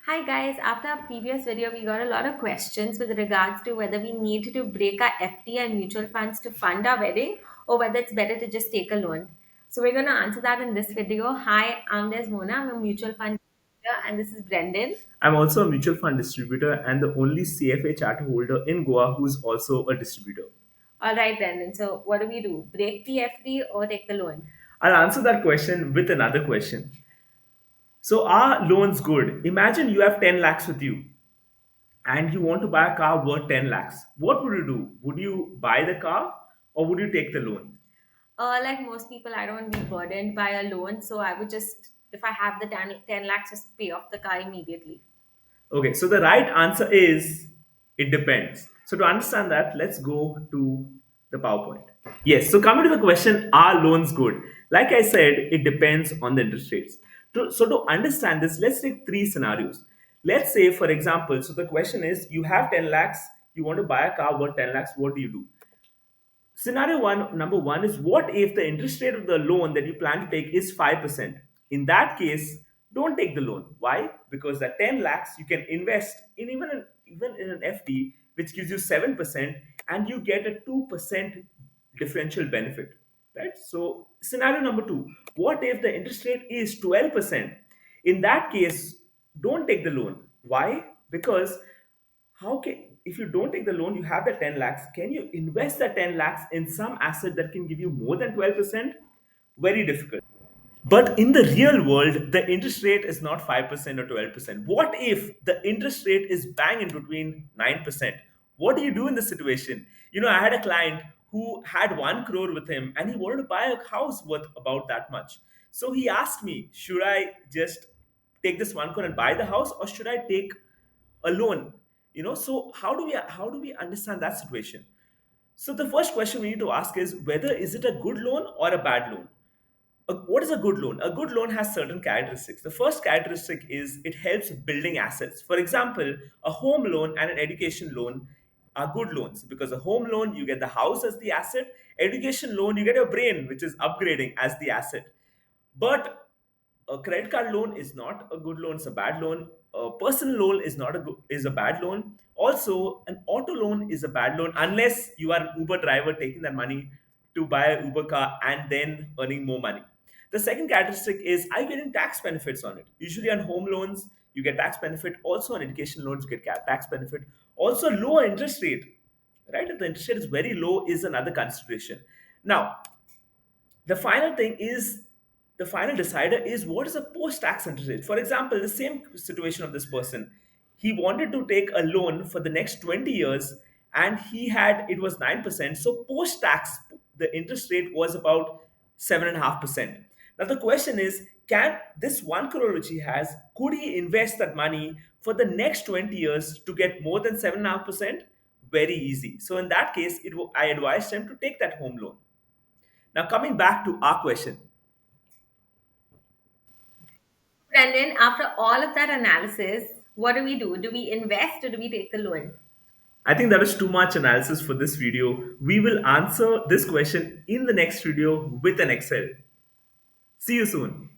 Hi guys, after our previous video, we got a lot of questions with regards to whether we need to break our FD and mutual funds to fund our wedding or whether it's better to just take a loan. So we're going to answer that in this video. Hi, I'm Desmona. I'm a mutual fund manager, and this is Brendan. I'm also a mutual fund distributor and the only CFA charter holder in Goa who's also a distributor. All right, Brendan. So what do we do? Break the FD or take the loan? I'll answer that question with another question. So, are loans good? Imagine you have 10 lakhs with you and you want to buy a car worth 10 lakhs. What would you do? Would you buy the car or would you take the loan? Like most people, I don't want to be burdened by a loan. So I would just, if I have the 10 lakhs, just pay off the car immediately. Okay, so the right answer is it depends. So to understand that, let's go to the PowerPoint. Yes, so coming to the question, are loans good? Like I said, it depends on the interest rates. So to understand this, let's take three scenarios. Let's say, for example, so the question is you have 10 lakhs, you want to buy a car worth 10 lakhs, what do you do? Scenario one, number one is what if the interest rate of the loan that you plan to take is 5%? In that case, don't take the loan. Why? Because that 10 lakhs you can invest in even in an FD, which gives you 7%, and you get a 2% differential benefit. Right? So, scenario number two, what if the interest rate is 12%? In that case, don't take the loan. Why? Because how can, if you don't take the loan, you have the 10 lakhs, can you invest the 10 lakhs in some asset that can give you more than 12%? Very difficult. But in the real world, the interest rate is not 5% or 12%. What if the interest rate is bang in between 9%? What do you do in this situation? I had a client who had 1 crore with him and he wanted to buy a house worth about that much. So he asked me, should I just take this 1 crore and buy the house or should I take a loan? So how do we understand that situation? So the first question we need to ask is whether is it a good loan or a bad loan? What is a good loan? A good loan has certain characteristics. The first characteristic is it helps building assets. For example, a home loan and an education loan are good loans because a home loan, you get the house as the asset. Education loan, you get your brain, which is upgrading as the asset. But a credit card loan is not a good loan; it's a bad loan. A personal loan is not a good, is a bad loan. Also, an auto loan is a bad loan unless you are an Uber driver taking that money to buy an Uber car and then earning more money. The second characteristic is I getting tax benefits on it. Usually on home loans, you get tax benefit. Also on education loans, you get tax benefit. Also lower interest rate, right? If the interest rate is very low, is another consideration. Now, the final thing is the final decider is what is a post-tax interest rate. For example, the same situation of this person, he wanted to take a loan for the next 20 years and he had it was 9%. So post-tax the interest rate was about 7.5%. Now the question is, can this 1 crore which he has, could he invest that money for the next 20 years to get more than 7.5%? Very easy. So in that case, I advised him to take that home loan. Now, coming back to our question, Brendan, after all of that analysis, what do we do? Do we invest or do we take the loan? I think that is too much analysis for this video. We will answer this question in the next video with an Excel. See you soon.